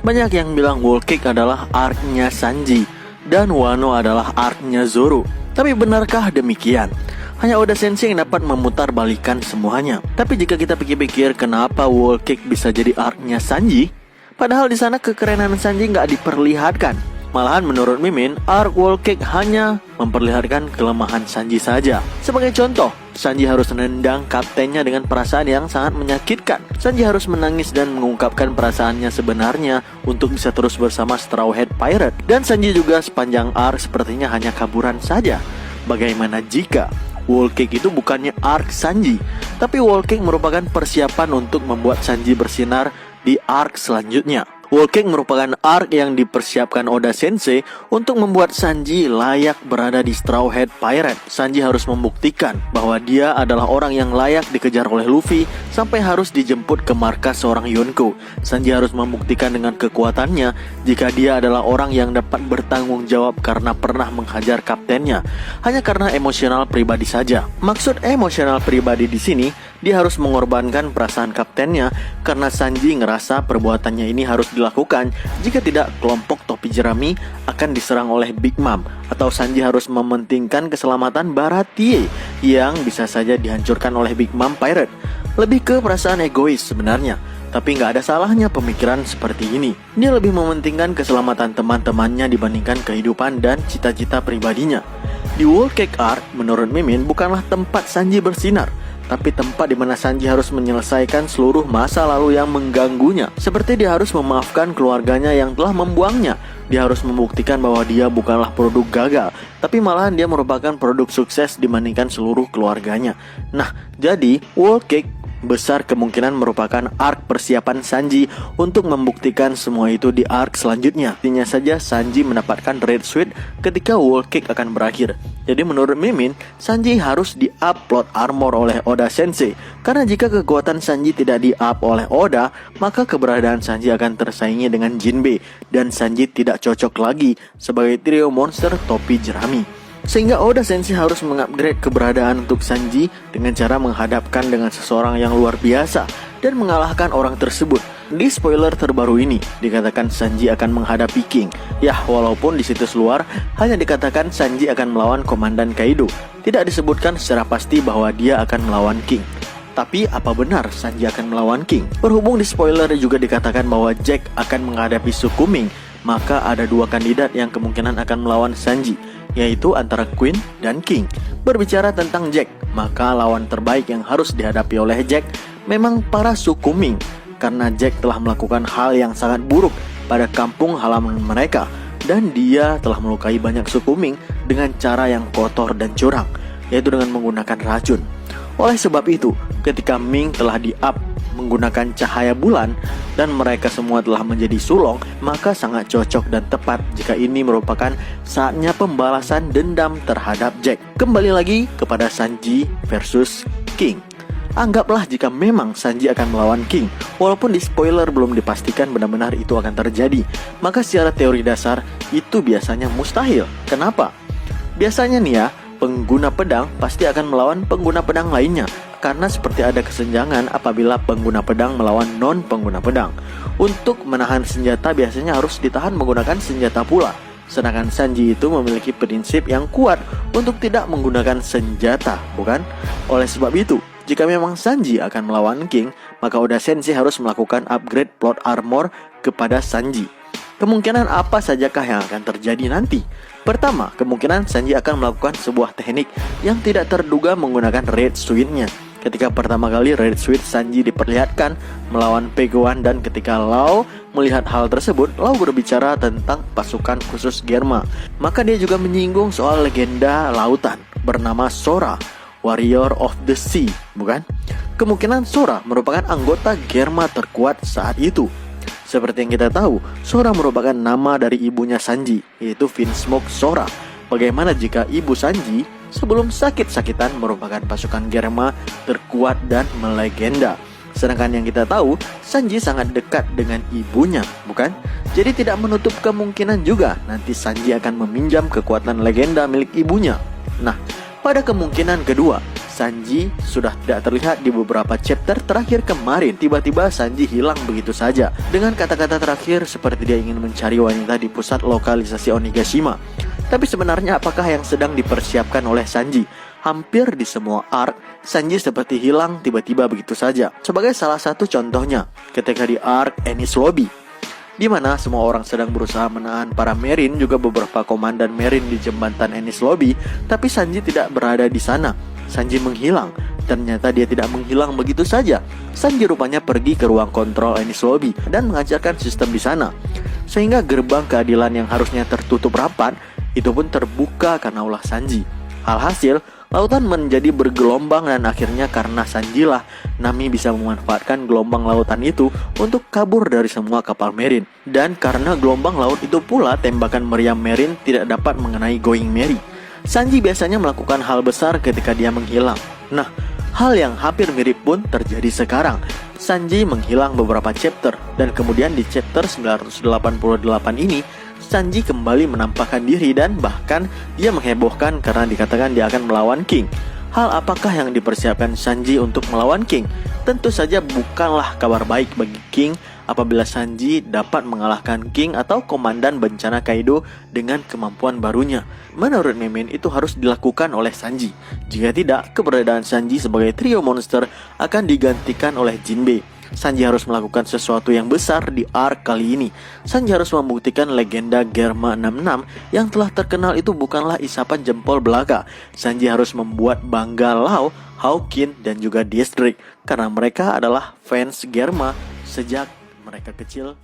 Banyak yang bilang Whole Cake adalah arc-nya Sanji dan Wano adalah arc-nya Zoro. Tapi benarkah demikian? Hanya Oda Sensei yang dapat memutarbalikkan semuanya. Tapi jika kita pikir-pikir, kenapa Whole Cake bisa jadi arc-nya Sanji? Padahal di sana kekerenan Sanji nggak diperlihatkan. Malahan menurut Mimin, arc Whole Cake hanya memperlihatkan kelemahan Sanji saja. Sebagai contoh, Sanji harus menendang kaptennya dengan perasaan yang sangat menyakitkan. Sanji harus menangis dan mengungkapkan perasaannya sebenarnya untuk bisa terus bersama Straw Hat Pirate. Dan Sanji juga sepanjang arc sepertinya hanya kaburan saja. Bagaimana jika Whole Cake itu bukannya arc Sanji, tapi Whole Cake merupakan persiapan untuk membuat Sanji bersinar di arc selanjutnya. Whole Cake merupakan arc yang dipersiapkan Oda Sensei untuk membuat Sanji layak berada di Straw Hat Pirate. Sanji harus membuktikan bahwa dia adalah orang yang layak dikejar oleh Luffy sampai harus dijemput ke markas seorang Yonko. Sanji harus membuktikan dengan kekuatannya jika dia adalah orang yang dapat bertanggung jawab karena pernah menghajar kaptennya hanya karena emosional pribadi saja. Maksud emosional pribadi di sini, dia harus mengorbankan perasaan kaptennya karena Sanji ngerasa perbuatannya ini harus dilakukan, jika tidak kelompok topi jerami akan diserang oleh Big Mom, atau Sanji harus mementingkan keselamatan Baratie yang bisa saja dihancurkan oleh Big Mom Pirate. Lebih ke perasaan egois sebenarnya, tapi nggak ada salahnya pemikiran seperti ini. Dia lebih mementingkan keselamatan teman-temannya dibandingkan kehidupan dan cita-cita pribadinya. Di Whole Cake Arc, menurut Mimin, bukanlah tempat Sanji bersinar, tapi tempat di mana Sanji harus menyelesaikan seluruh masa lalu yang mengganggunya. Seperti dia harus memaafkan keluarganya yang telah membuangnya. Dia harus membuktikan bahwa dia bukanlah produk gagal, tapi malahan dia merupakan produk sukses dibandingkan seluruh keluarganya. Nah, jadi Whole Cake besar kemungkinan merupakan arc persiapan Sanji untuk membuktikan semua itu di arc selanjutnya. Artinya saja Sanji mendapatkan Red Suit ketika Whole Cake akan berakhir. Jadi menurut Mimin, Sanji harus di-up plot armor oleh Oda Sensei. Karena jika kekuatan Sanji tidak di-up oleh Oda, maka keberadaan Sanji akan tersaingi dengan Jinbe, dan Sanji tidak cocok lagi sebagai trio monster topi jerami. Sehingga Oda Sensei harus mengupgrade keberadaan untuk Sanji dengan cara menghadapkan dengan seseorang yang luar biasa dan mengalahkan orang tersebut. Di spoiler terbaru ini dikatakan Sanji akan menghadapi King. Ya, walaupun di situs luar hanya dikatakan Sanji akan melawan Komandan Kaido, tidak disebutkan secara pasti bahwa dia akan melawan King. Tapi apa benar Sanji akan melawan King? Berhubung di spoiler juga dikatakan bahwa Jack akan menghadapi Sukuming, maka ada dua kandidat yang kemungkinan akan melawan Sanji, yaitu antara Queen dan King. Berbicara tentang Jack, maka lawan terbaik yang harus dihadapi oleh Jack memang para Sukuming, karena Jack telah melakukan hal yang sangat buruk pada kampung halaman mereka, dan dia telah melukai banyak Sukuming dengan cara yang kotor dan curang, yaitu dengan menggunakan racun. Oleh sebab itu, ketika Ming telah di-up menggunakan cahaya bulan dan mereka semua telah menjadi sulong, maka sangat cocok dan tepat jika ini merupakan saatnya pembalasan dendam terhadap Jack. Kembali lagi kepada Sanji versus King. Anggaplah jika memang Sanji akan melawan King, walaupun di spoiler belum dipastikan benar-benar itu akan terjadi, maka secara teori dasar itu biasanya mustahil. Kenapa? Biasanya nih ya, pengguna pedang pasti akan melawan pengguna pedang lainnya, karena seperti ada kesenjangan apabila pengguna pedang melawan non-pengguna pedang. Untuk menahan senjata biasanya harus ditahan menggunakan senjata pula. Sedangkan Sanji itu memiliki prinsip yang kuat untuk tidak menggunakan senjata, bukan? Oleh sebab itu, jika memang Sanji akan melawan King, maka Oda Sensei harus melakukan upgrade plot armor kepada Sanji. Kemungkinan apa sajakah yang akan terjadi nanti? Pertama, kemungkinan Sanji akan melakukan sebuah teknik yang tidak terduga menggunakan Red Suit-nya. Ketika pertama kali Red Suit Sanji diperlihatkan melawan Pegoan, dan ketika Lau melihat hal tersebut, Lau berbicara tentang pasukan khusus Germa. Maka dia juga menyinggung soal legenda lautan bernama Sora, Warrior of the Sea, bukan? Kemungkinan Sora merupakan anggota Germa terkuat saat itu. Seperti yang kita tahu, Sora merupakan nama dari ibunya Sanji, yaitu Vinsmoke Sora. Bagaimana jika ibu Sanji sebelum sakit-sakitan merupakan pasukan Germa terkuat dan melegenda? Sedangkan yang kita tahu, Sanji sangat dekat dengan ibunya, bukan? Jadi tidak menutup kemungkinan juga nanti Sanji akan meminjam kekuatan legenda milik ibunya. Nah, pada kemungkinan kedua, Sanji sudah tidak terlihat di beberapa chapter terakhir kemarin. Tiba-tiba Sanji hilang begitu saja dengan kata-kata terakhir seperti dia ingin mencari wanita di pusat lokalisasi Onigashima. Tapi sebenarnya apakah yang sedang dipersiapkan oleh Sanji? Hampir di semua arc, Sanji seperti hilang tiba-tiba begitu saja. Sebagai salah satu contohnya, ketika di arc Enies Lobby, di mana semua orang sedang berusaha menahan para Marine, juga beberapa komandan Marine di jembatan Enies Lobby, tapi Sanji tidak berada di sana. Sanji menghilang. Ternyata dia tidak menghilang begitu saja. Sanji rupanya pergi ke ruang kontrol Enies Lobby dan mengajarkan sistem di sana, sehingga gerbang keadilan yang harusnya tertutup rapat itu pun terbuka karena ulah Sanji. Alhasil, lautan menjadi bergelombang dan akhirnya karena Sanji lah Nami bisa memanfaatkan gelombang lautan itu untuk kabur dari semua kapal Marine. Dan karena gelombang laut itu pula tembakan meriam Marine tidak dapat mengenai Going Merry. Sanji biasanya melakukan hal besar ketika dia menghilang. Nah, hal yang hampir mirip pun terjadi sekarang. Sanji menghilang beberapa chapter dan kemudian di chapter 988 ini Sanji kembali menampakkan diri dan bahkan dia menghebohkan karena dikatakan dia akan melawan King. Hal apakah yang dipersiapkan Sanji untuk melawan King? Tentu saja bukanlah kabar baik bagi King apabila Sanji dapat mengalahkan King atau komandan bencana Kaido dengan kemampuan barunya. Menurut Memin itu harus dilakukan oleh Sanji. Jika tidak, keberadaan Sanji sebagai trio monster akan digantikan oleh Jinbei. Sanji harus melakukan sesuatu yang besar di arc kali ini. Sanji harus membuktikan legenda Germa 66 yang telah terkenal itu bukanlah isapan jempol belaka. Sanji harus membuat bangga Lau, Hawkin, dan juga District karena mereka adalah fans Germa sejak mereka kecil.